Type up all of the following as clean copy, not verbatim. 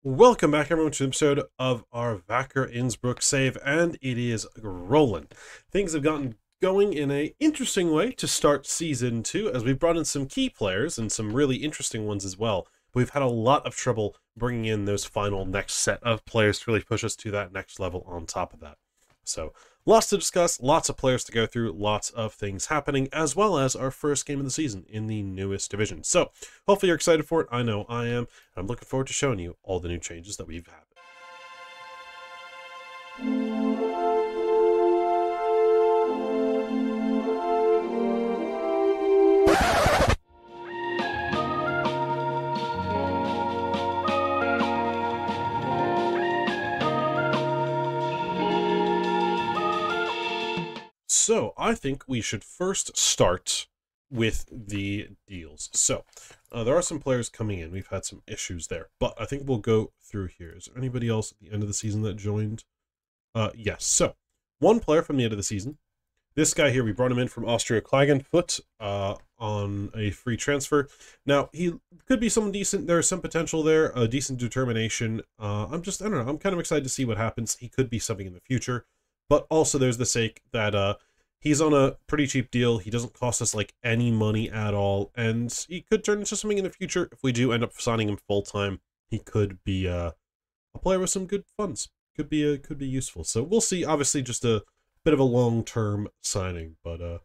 Welcome back, everyone, to an episode of our Wacker Innsbruck save, and it is rolling. Things have gotten going in an interesting way to start Season 2, as we've brought in some key players, and some really interesting ones as well. But we've had a lot of trouble bringing in those final next set of players to really push us to that next level on top of that. So, lots to discuss, lots of players to go through, lots of things happening, as well as our first game of the season in the newest division. So, hopefully you're excited for it. I know I am. I'm looking forward to showing you all the new changes that we've had. So, I think we should first start with the deals. So, there are some players coming in. We've had some issues there, but I think we'll go through here. Is there anybody else at the end of the season that joined? Yes. So, one player from the end of the season. This guy here, we brought him in from Austria Klagenfurt on a free transfer. Now, he could be someone decent. There's some potential there, a decent determination. I don't know. I'm kind of excited to see what happens. He could be something in the future, but also there's the sake that he's on a pretty cheap deal. He doesn't cost us like any money at all, and he could turn into something in the future if we do end up signing him full time. He could be a player with some good funds. Could be useful. So we'll see. Obviously, just a bit of a long-term signing, but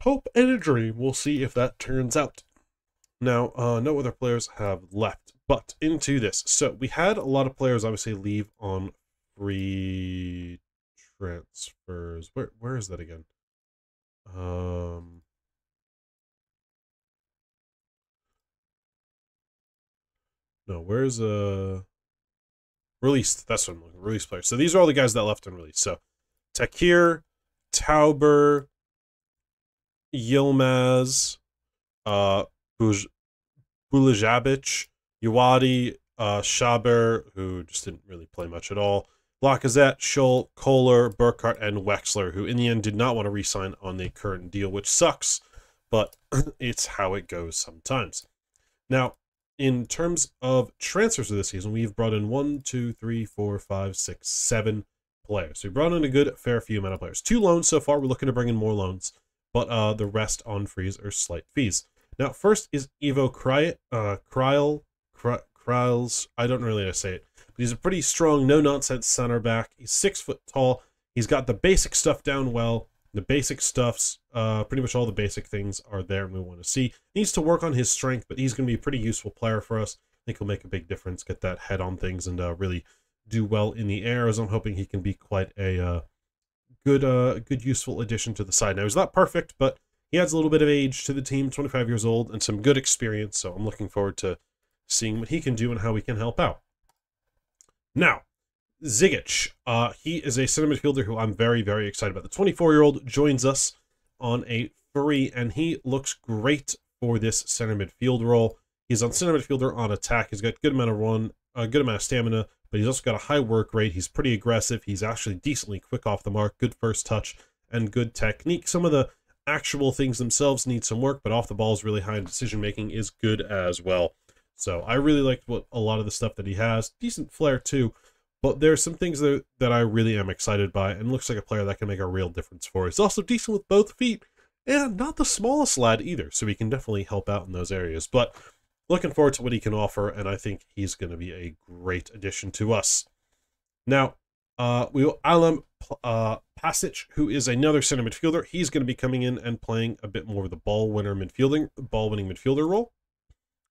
hope and a dream. We'll see if that turns out. Now, no other players have left, but into this. So we had a lot of players obviously leave on free transfers. Where is that again? No, where's released? That's what I'm looking. Released players. So these are all the guys that left unreleased. So Takir, Tauber, Yilmaz, Bulijabic, Uwadi, Schaber, who just didn't really play much at all, Lacazette, Scholl, Kohler, Burkhardt, and Wexler, who in the end did not want to re-sign on the current deal, which sucks, but it's how it goes sometimes. Now, in terms of transfers of this season, we've brought in 1, 2, 3, 4, 5, 6, 7 players. So we brought in a good, fair few amount of players. 2 loans so far. We're looking to bring in more loans, but the rest on frees or slight fees. Now, first is Ivo Kryles. I don't really know how to say it. But he's a pretty strong, no-nonsense center back. He's 6 foot tall. He's got the basic stuff down well. The basic stuffs, pretty much all the basic things are there and we want to see. He needs to work on his strength, but he's going to be a pretty useful player for us. I think he'll make a big difference, get that head on things, and really do well in the air, as I'm hoping he can be quite a good, useful addition to the side. Now, he's not perfect, but he adds a little bit of age to the team, 25 years old, and some good experience, so I'm looking forward to seeing what he can do and how we can help out. Now, Zigic, he is a center midfielder who I'm very, very excited about. The 24-year-old joins us on a free, and he looks great for this center midfield role. He's on center midfielder on attack. He's got a good amount of run, a good amount of stamina, but he's also got a high work rate. He's pretty aggressive. He's actually decently quick off the mark, good first touch, and good technique. Some of the actual things themselves need some work, but off the ball is really high, and decision-making is good as well. So I really liked a lot of the stuff that he has. Decent flair too, but there's some things that I really am excited by, and looks like a player that can make a real difference for us. He's also decent with both feet, and not the smallest lad either, so he can definitely help out in those areas. But looking forward to what he can offer, and I think he's going to be a great addition to us. Now, we will Alam Pasic, who is another center midfielder. He's going to be coming in and playing a bit more of the ball-winning midfielder role.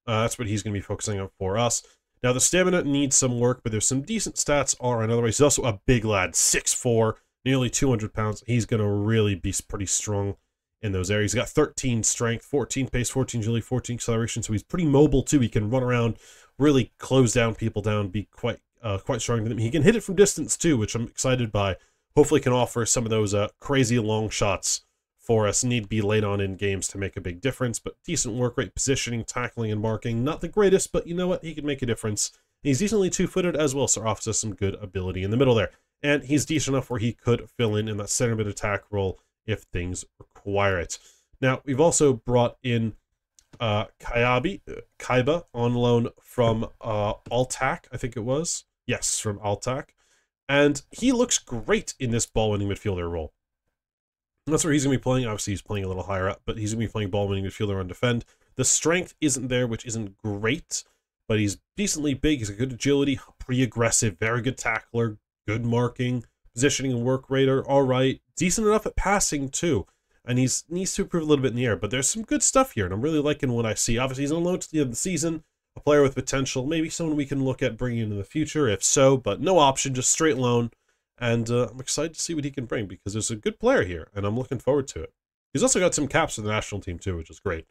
That's what he's going to be focusing on for us. Now, the stamina needs some work, but there's some decent stats all around. Otherwise, he's also a big lad, 6'4", nearly 200 pounds. He's going to really be pretty strong in those areas. He's got 13 strength, 14 pace, 14 agility, 14 acceleration, so he's pretty mobile too. He can run around, really close down people down, be quite strong to them. He can hit it from distance too, which I'm excited by. Hopefully can offer some of those crazy long shots for us. Need to be late on in games to make a big difference, but decent work rate, positioning, tackling, and marking. Not the greatest, but you know what? He can make a difference. He's decently two-footed as well, so offers us some good ability in the middle there. And he's decent enough where he could fill in that center mid attack role if things require it. Now, we've also brought in Kaiba on loan from Altac, I think it was. Yes, from Altac. And he looks great in this ball-winning midfielder role. And that's where he's going to be playing. Obviously, he's playing a little higher up, but he's going to be playing ball-winning midfielder on defend. The strength isn't there, which isn't great, but he's decently big. He's got good agility, pretty aggressive, very good tackler, good marking, positioning and work rate are all right. Decent enough at passing, too. And he needs to improve a little bit in the air, but there's some good stuff here, and I'm really liking what I see. Obviously, he's on loan to the end of the season, a player with potential, maybe someone we can look at bringing in the future, if so, but no option, just straight loan. And I'm excited to see what he can bring, because there's a good player here, and I'm looking forward to it. He's also got some caps for the national team, too, which is great.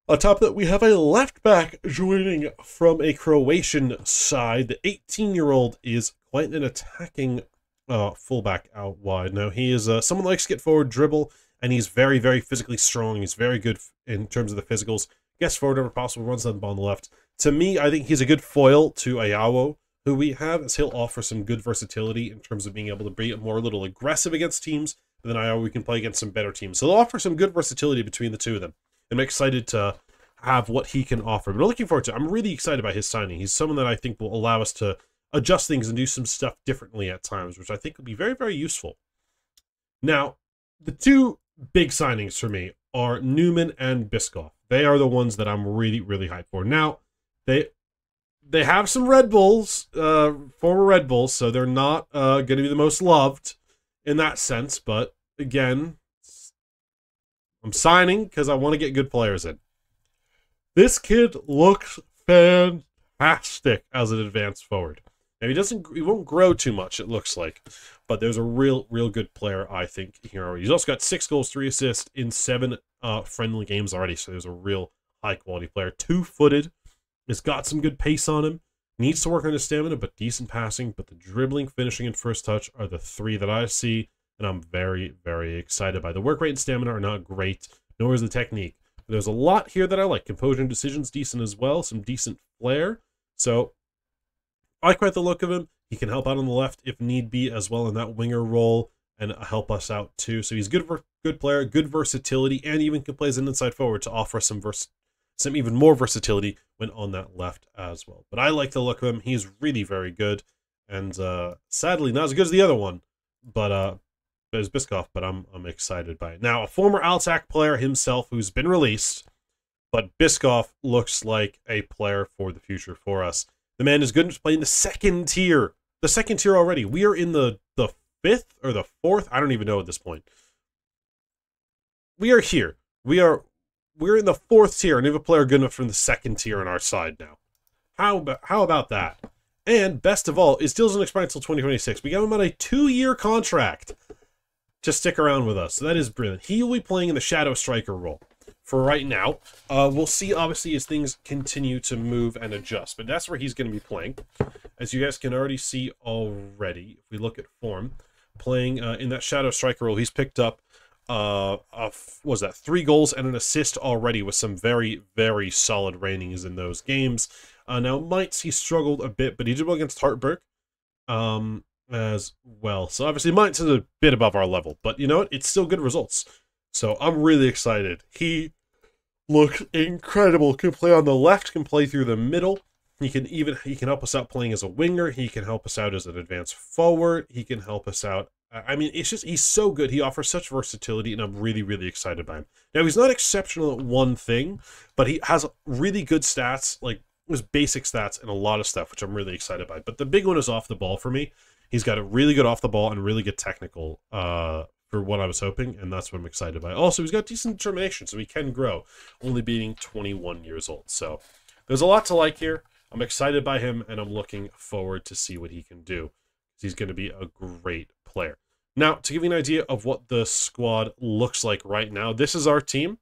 On top of that, we have a left back joining from a Croatian side. The 18-year-old is quite an attacking fullback out wide. Now, he is someone who likes to get forward, dribble, and he's very, very physically strong. He's very good in terms of the physicals. Gets forward whenever possible, runs down the ball on the left. To me, I think he's a good foil to Ayawo, who we have, as he'll offer some good versatility in terms of being able to be more a little aggressive against teams, but then Ayawo we can play against some better teams. So they'll offer some good versatility between the two of them. I'm excited to have what he can offer. But I'm looking forward to it. I'm really excited by his signing. He's someone that I think will allow us to adjust things and do some stuff differently at times, which I think will be very, very useful. Now, the two big signings for me are Newman and Biscoff. They are the ones that I'm really, really hyped for. Now, they have some Red Bulls, former Red Bulls, so they're not going to be the most loved in that sense. But again, I'm signing because I want to get good players in. This kid looks fantastic as an advanced forward. Now, he won't grow too much, it looks like, but there's a real good player, I think, here already. He's also got 6 goals, 3 assists in 7 friendly games already, so there's a real high-quality player. 2-footed, has got some good pace on him, needs to work on his stamina, but decent passing, but the dribbling, finishing, and first touch are the 3 that I see, and I'm very, very excited by. The work rate and stamina are not great, nor is the technique. But there's a lot here that I like. Composure and decisions, decent as well, some decent flair, so I like quite the look of him. He can help out on the left if need be as well in that winger role and help us out too. So he's good player, good versatility, and even can play as an inside forward to offer some even more versatility when on that left as well. But I like the look of him. He's really very good, and sadly not as good as the other one, but as Biscoff. But I'm excited by it. Now, a former Altac player himself who's been released, but Biscoff looks like a player for the future for us. The man is good to play in the second tier. The second tier already. We are in the 5th or the 4th. I don't even know at this point. We are here. We're in the 4th tier, and we have a player good enough from the second tier on our side now. How about that? And best of all, his deal doesn't expire until 2026. We got him on a 2-year contract to stick around with us. So that is brilliant. He will be playing in the shadow striker role for right now. We'll see, obviously, as things continue to move and adjust. But that's where he's going to be playing. As you guys can already see already, if we look at form, playing in that shadow striker role, he's picked up, 3 goals and an assist already with some very, very solid ratings in those games. Now, Mainz, he struggled a bit, but he did well against Hartberg as well. So, obviously, Mainz is a bit above our level. But you know what? It's still good results. So, I'm really excited. He looks incredible. Can play on the left, can play through the middle. He can help us out playing as a winger. He can help us out as an advanced forward. He can help us out. I mean, it's just, he's so good. He offers such versatility, and I'm really, really excited by him. Now, he's not exceptional at one thing, but he has really good stats, like his basic stats and a lot of stuff, which I'm really excited by. But the big one is off the ball for me. He's got a really good off the ball and really good technical for what I was hoping, and that's what I'm excited by. Also, he's got decent determination, so he can grow, only being 21 years old. So there's a lot to like here. I'm excited by him, and I'm looking forward to see what he can do. He's going to be a great player. Now, to give you an idea of what the squad looks like right now, this is our team.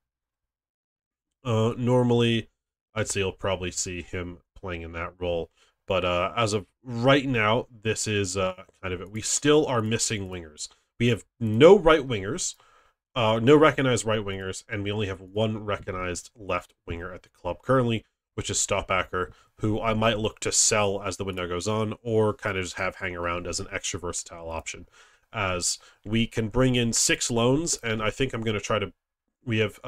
Normally, I'd say you'll probably see him playing in that role. But as of right now, this is kind of it. We still are missing wingers. We have no right wingers, no recognized right wingers, and we only have 1 recognized left winger at the club currently, which is Stoppacker, who I might look to sell as the window goes on, or kind of just have hang around as an extra versatile option. As we can bring in 6 loans, and I think I'm going to try to. We have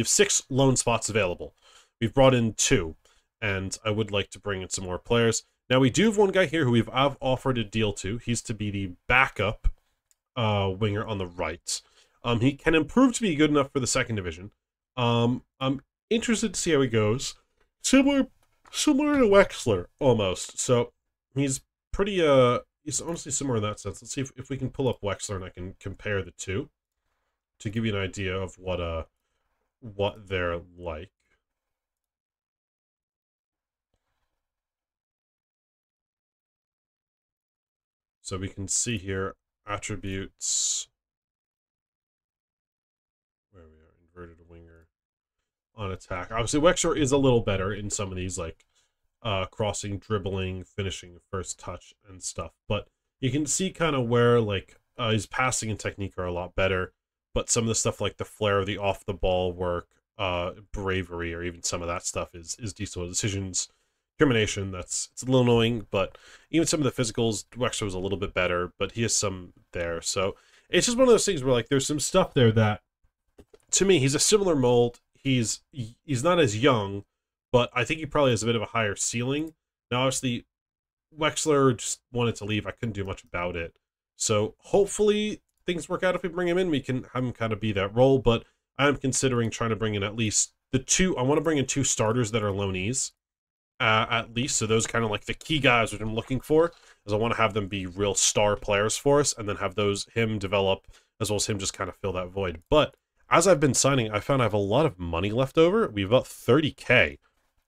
6 loan spots available, we've brought in 2, and I would like to bring in some more players. Now, we do have one guy here who I've offered a deal to. He's to be the backup winger on the right. He can improve to be good enough for the second division. I'm interested to see how he goes. Similar to Wexler, almost. So, he's pretty, he's honestly similar in that sense. Let's see if we can pull up Wexler and I can compare the two to give you an idea of what they're like. So we can see here attributes. Where we are, inverted winger on attack. Obviously, Wexler is a little better in some of these, like crossing, dribbling, finishing, first touch, and stuff. But you can see kind of where like his passing and technique are a lot better. But some of the stuff like the flair, the off the ball work, bravery, or even some of that stuff is decent. Decisions, determination, it's a little annoying, but even some of the physicals, Wexler was a little bit better, but he has some there. So it's just one of those things where like there's some stuff there that, to me, he's a similar mold. He's not as young, but I think he probably has a bit of a higher ceiling. Now, obviously, Wexler just wanted to leave. I couldn't do much about it. So hopefully things work out. If we bring him in, we can have him kind of be that role, but I am considering trying to bring in at least the 2. I want to bring in 2 starters that are loanees, at least. So those kind of like the key guys that I'm looking for, is I want to have them be real star players for us, and then have him develop, as well as him just kind of fill that void. But as I've been signing, I found I have a lot of money left over. We have about 30K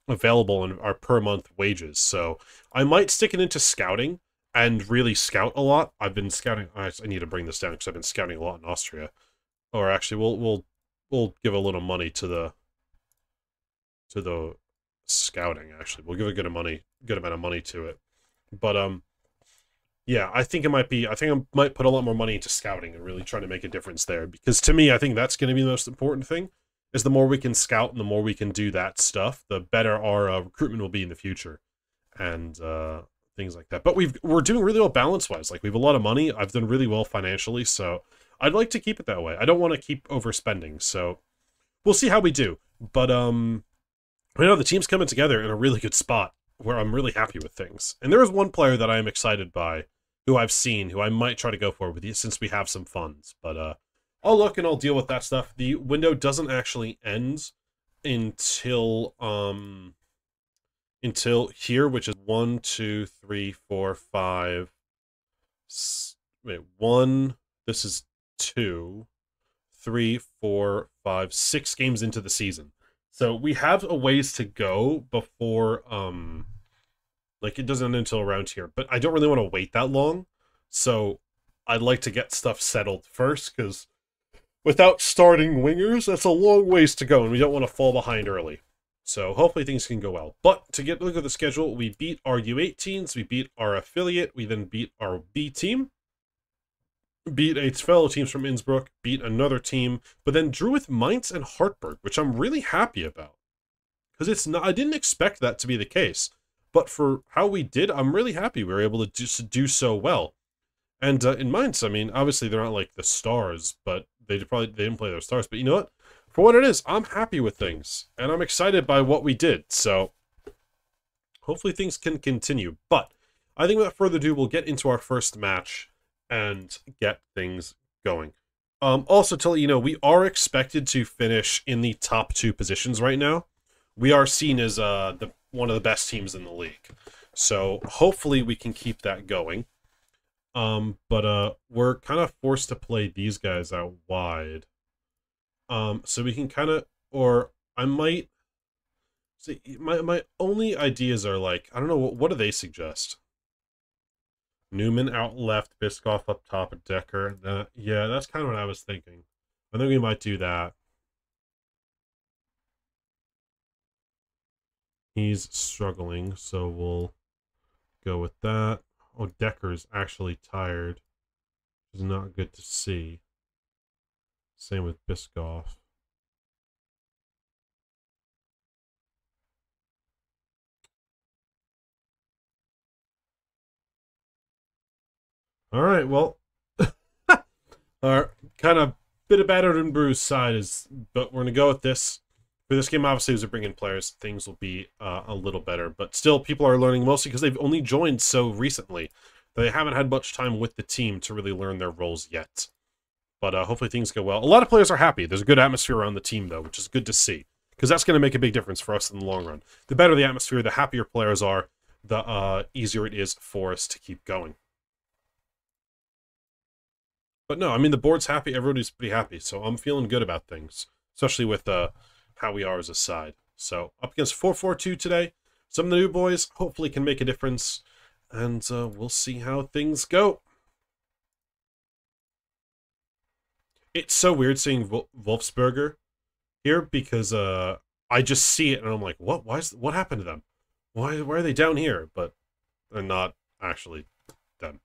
available in our per month wages. So I might stick it into scouting and really scout a lot. I've been scouting. I need to bring this down because I've been scouting a lot in Austria. Or actually, we'll give a little money to the scouting. Actually, we'll give a good amount of money to it. But yeah, I think I might put a lot more money into scouting and really trying to make a difference there, because to me, I think that's going to be the most important thing. Is the more we can scout and the more we can do that stuff, the better our recruitment will be in the future, and things like that. But we're doing really well balance-wise. Like, we have a lot of money. I've done really well financially, so I'd like to keep it that way. I don't want to keep overspending, so we'll see how we do. But I know the team's coming together in a really good spot where I'm really happy with things. And there is one player that I am excited by, who I've seen, who I might try to go for with you since we have some funds. But I'll look and I'll deal with that stuff. The window doesn't actually end until here, which is 1, 2, 3, 4, 5. Wait, 1. This is 2, 3, 4, 5, 6 games into the season. So we have a ways to go before like it doesn't end until around here. But I don't really want to wait that long. So I'd like to get stuff settled first, because without starting wingers, that's a long ways to go, and we don't want to fall behind early. So hopefully things can go well. But to look at the schedule, we beat our U18s, we beat our affiliate, we then beat our B team, beat 8 fellow teams from Innsbruck, beat another team, but then drew with Mainz and Hartberg, which I'm really happy about. Because I didn't expect that to be the case. But for how we did, I'm really happy we were able to just do so well. And in Mainz, I mean, obviously they're not like the stars, but they didn't play their stars. But you know what? For what it is, I'm happy with things. And I'm excited by what we did. So hopefully things can continue. But I think without further ado, we'll get into our first match and get things going. Also, to let you know, we are expected to finish in the top 2 positions right now. We are seen as one of the best teams in the league. So hopefully we can keep that going. But we're kind of forced to play these guys out wide. So we can kind of, or I might see, my only ideas are like, I don't know, what do they suggest? Newman out left, Biscoff up top, Decker. Yeah, that's kind of what I was thinking. I think we might do that. He's struggling, so we'll go with that. Oh, Decker's actually tired, which is not good to see. Same with Biscoff. All right, well, our kind of bit of battered and bruised side is, but we're gonna go with this For this game, obviously, as we bring in players, things will be a little better. But still, people are learning mostly because they've only joined so recently. They haven't had much time with the team to really learn their roles yet. But hopefully things go well. A lot of players are happy. There's a good atmosphere around the team, though, which is good to see. Because that's going to make a big difference for us in the long run. The better the atmosphere, the happier players are, the easier it is for us to keep going. But no, I mean, the board's happy. Everybody's pretty happy. So I'm feeling good about things. Especially with how we are as a side. So up against 4-4-2 today. Some of the new boys hopefully can make a difference. And we'll see how things go. It's so weird seeing Wolfsberger here because I just see it and I'm like, what? What happened to them? Why are they down here? But they're not actually them.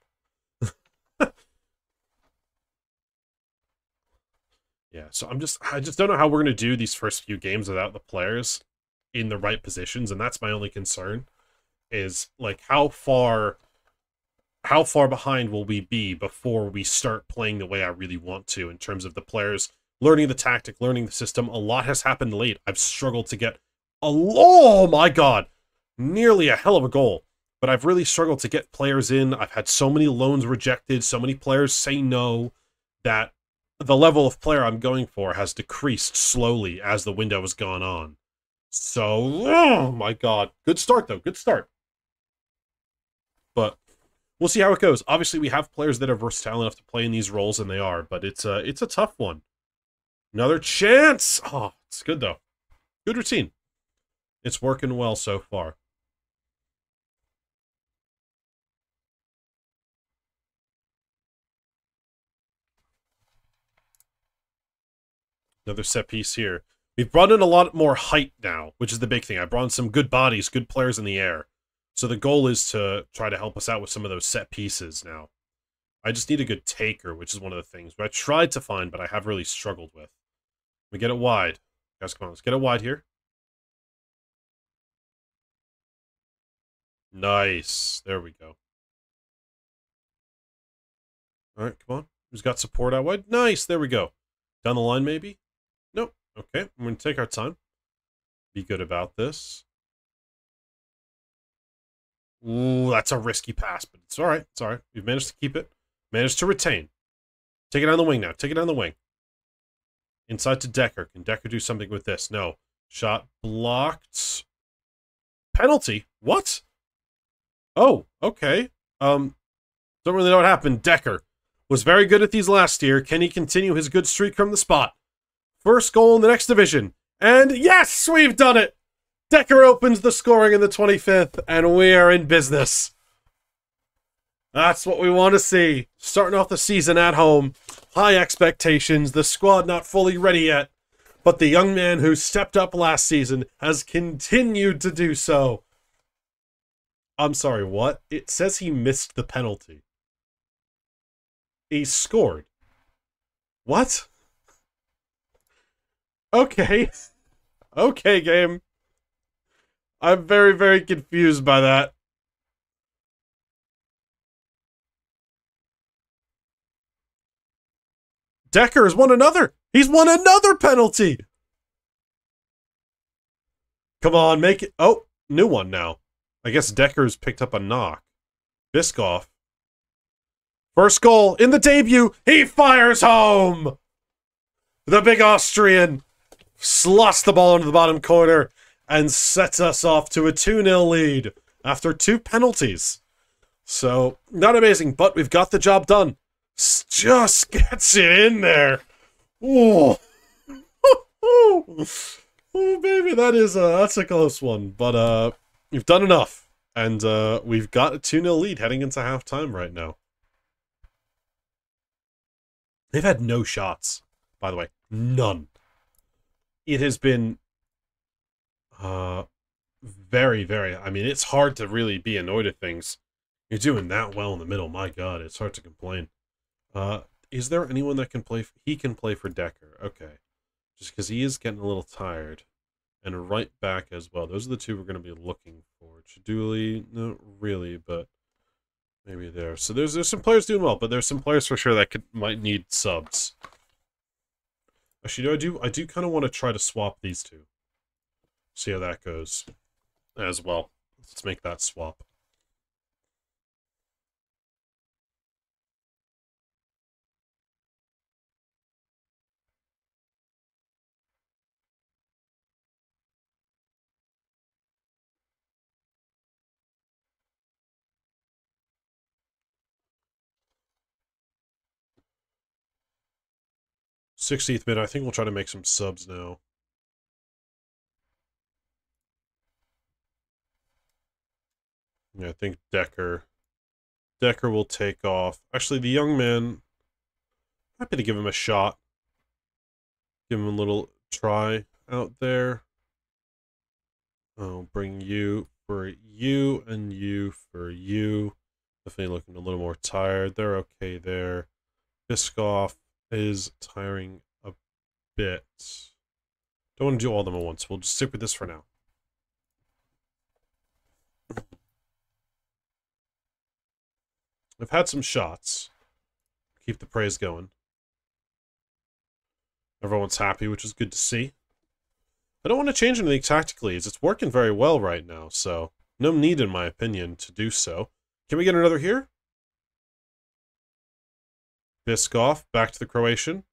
Yeah, so I just don't know how we're gonna do these first few games without the players in the right positions, and that's my only concern. Is like how far behind will we be before we start playing the way I really want to in terms of the players learning the tactic, learning the system. A lot has happened late. I've struggled to get oh my god, nearly a hell of a goal. But I've really struggled to get players in. I've had so many loans rejected, so many players say no, that the level of player I'm going for has decreased slowly as the window has gone on. So, oh my god. Good start, though. Good start. But we'll see how it goes. Obviously, we have players that are versatile enough to play in these roles, and they are. But it's a tough one. Another chance! Oh, it's good, though. Good routine. It's working well so far. Another set piece here. We've brought in a lot more height now, which is the big thing. I brought in some good bodies, good players in the air. So the goal is to try to help us out with some of those set pieces now. I just need a good taker, which is one of the things I tried to find, but I have really struggled with. We get it wide. Guys, come on, let's get it wide here. Nice. There we go. All right, come on. Who's got support out wide? Nice. There we go. Down the line, maybe? Nope. Okay, I'm going to take our time. Be good about this. Ooh, that's a risky pass, but it's all right. It's all right. We've managed to keep it. Managed to retain. Take it down the wing now. Take it down the wing. Inside to Decker. Can Decker do something with this? No. Shot blocked. Penalty? What? Oh, okay. Don't really know what happened. Decker was very good at these last year. Can he continue his good streak from the spot? First goal in the next division. And yes, we've done it! Decker opens the scoring in the 25th, and we are in business. That's what we want to see. Starting off the season at home. High expectations. The squad not fully ready yet. But the young man who stepped up last season has continued to do so. I'm sorry, what? It says he missed the penalty. He scored. What? Okay. Okay, game. I'm very, very confused by that. Decker has won another. He's won another penalty. Come on, make it. Oh, new one now. I guess Decker's picked up a knock. Biscoff. First goal in the debut. He fires home. The big Austrian slots the ball into the bottom corner and sets us off to a 2-0 lead after 2 penalties. So, not amazing, but we've got the job done. Just gets it in there. Oh, oh baby, that's a close one. But we've done enough, and we've got a 2-0 lead heading into halftime right now. They've had no shots, by the way, none. It has been very, very. I mean, it's hard to really be annoyed at things. You're doing that well in the middle. My God, it's hard to complain. Is there anyone that can play? He can play for Decker. Okay. Just because he is getting a little tired. And right back as well. Those are the two we're going to be looking for. Chiduli, not really, but maybe there. So there's some players doing well, but there's some players for sure that might need subs. Actually, I do kind of want to try to swap these two. See how that goes as well. Let's make that swap. '60th minute. I think we'll try to make some subs now. Yeah, I think Decker will take off. Actually, the young man, happy to give him a shot. Give him a little try out there. I'll bring you for you and you for you. Definitely looking a little more tired. They're okay there. Biscoff is tiring a bit. Don't want to do all of them at once. We'll just stick with this for now. I've had some shots. Keep the praise going. Everyone's happy, which is good to see. I don't want to change anything tactically, as it's working very well right now, so no need, in my opinion, to do so. Can we get another here? Biscoff, back to the Croatian.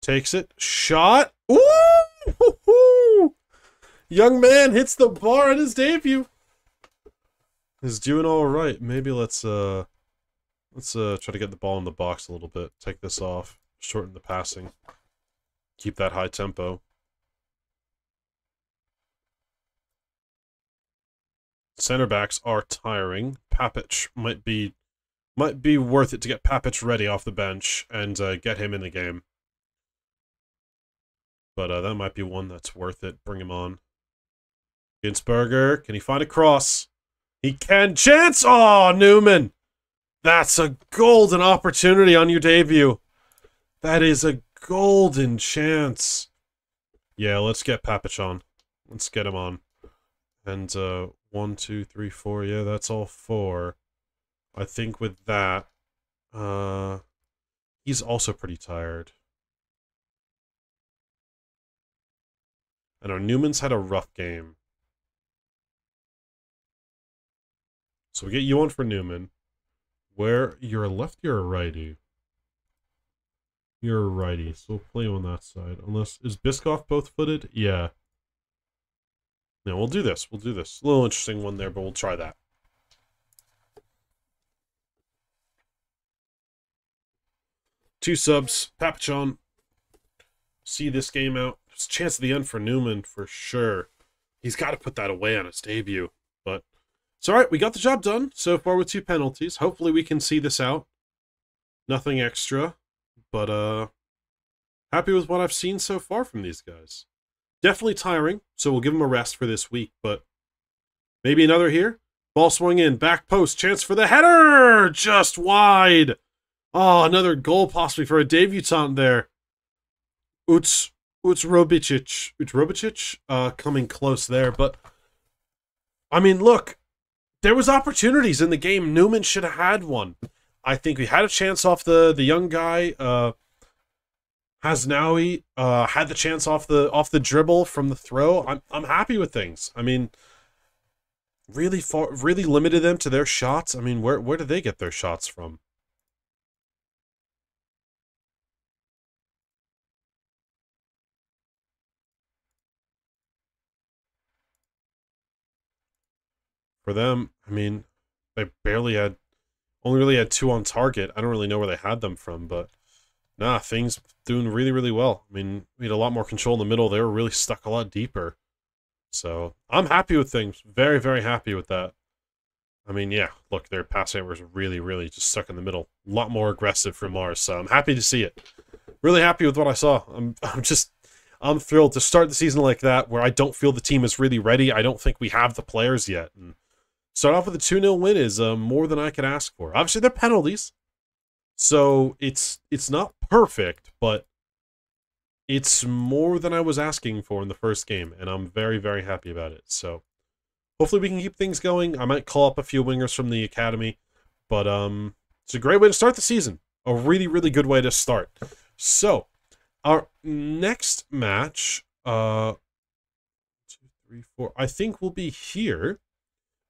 Takes it. Shot! Ooh! Young man hits the bar at his debut. He's doing all right. Maybe let's try to get the ball in the box a little bit. Take this off. Shorten the passing. Keep that high tempo. Center backs are tiring. Papic might be worth it to get Papic ready off the bench and get him in the game. But that might be one that's worth it. Bring him on. Ginsberger, can he find a cross? He can. Chance! Oh, Newman! That's a golden opportunity on your debut. That is a golden chance. Yeah, let's get Papic on. Let's get him on. And 1, 2, 3, 4. Yeah, that's all 4. I think with that, he's also pretty tired. I know Newman's had a rough game. So we get you on for Newman. Where you're a lefty or a righty? You're a righty, so we'll play you on that side. Unless, is Biscoff both-footed? Yeah. No, we'll do this. We'll do this. A little interesting one there, but we'll try that. Two subs. Papachon. See this game out. There's a chance at the end for Newman, for sure. He's got to put that away on his debut. But it's all right. We got the job done so far with 2 penalties. Hopefully we can see this out. Nothing extra. But happy with what I've seen so far from these guys. Definitely tiring, so we'll give them a rest for this week. But maybe another here. Ball swung in. Back post. Chance for the header! Just wide. Oh, another goal possibly for a debutant there. Robicic coming close there, but I mean, look, there was opportunities in the game. Newman should have had one. I think we had a chance off the young guy. Hasnaoui had the chance off the dribble from the throw. I'm happy with things. I mean, really limited them to their shots. I mean, where did they get their shots from? For them, I mean, they only really had 2 on target. I don't really know where they had them from, but nah, things doing really, really well. I mean, we had a lot more control in the middle. They were really stuck a lot deeper. So I'm happy with things. Very, very happy with that. I mean, yeah, look, their passing was really, really just stuck in the middle. A lot more aggressive from Mars, so I'm happy to see it. Really happy with what I saw. I'm thrilled to start the season like that, where I don't feel the team is really ready. I don't think we have the players yet. And start off with a 2-0 win is more than I could ask for. Obviously, they're penalties, so it's not perfect, but it's more than I was asking for in the first game, and I'm very, very happy about it. So hopefully we can keep things going. I might call up a few wingers from the academy, but it's a great way to start the season. A really, really good way to start. So our next match, 2, 3, 4. I think we'll be here,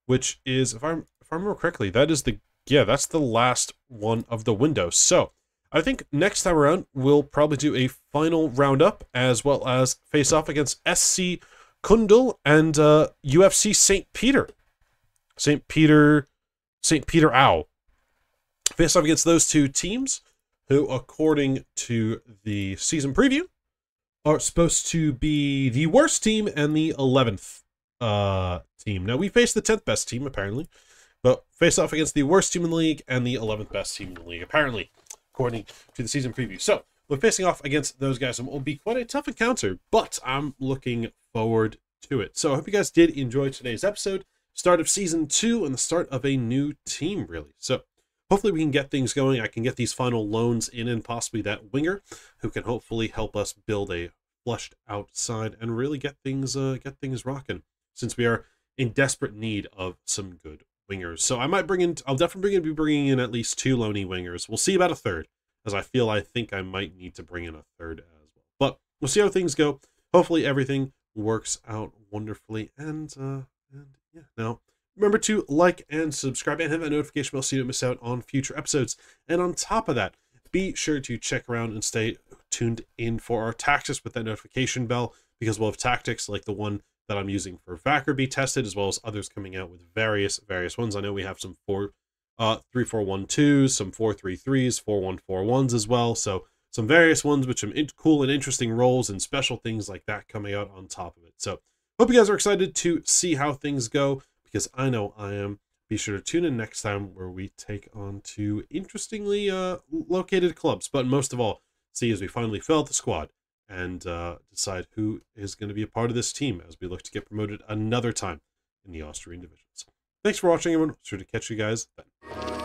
which is, if I remember correctly, that's the last one of the window. So I think next time around we'll probably do a final roundup as well as face off against SC Kundl and UFC St. Peter. St. Peter Ow. Face off against those two teams, who, according to the season preview, are supposed to be the worst team and the 11th team. Now, we faced the 10th best team, apparently, but face off against the worst team in the league and the 11th best team in the league, apparently, according to the season preview. So, we're facing off against those guys, and it will be quite a tough encounter, but I'm looking forward to it. So, I hope you guys did enjoy today's episode. Start of season 2 and the start of a new team, really. So, hopefully we can get things going. I can get these final loans in and possibly that winger who can hopefully help us build a flushed out side and really get things rocking, since we are in desperate need of some good wingers. So I'll definitely be bringing in at least 2 loanee wingers. We'll see about a third, as I think I might need to bring in a third as well. But we'll see how things go. Hopefully everything works out wonderfully. And yeah, now remember to like and subscribe and hit that notification bell so you don't miss out on future episodes. And on top of that, be sure to check around and stay tuned in for our tactics with that notification bell, because we'll have tactics like the one that I'm using for Wacker be tested, as well as others coming out with various ones. I know we have some 3-4-1-2s, some 4-3-3s, 4-1-4-1s as well. So some various ones which are cool and interesting roles and special things like that coming out on top of it. So hope you guys are excited to see how things go, because I know I am. Be sure to tune in next time where we take on 2 interestingly located clubs. But most of all, see as we finally fill out the squad and decide who is going to be a part of this team as we look to get promoted another time in the Austrian divisions. Thanks for watching, everyone. Sure to catch you guys then.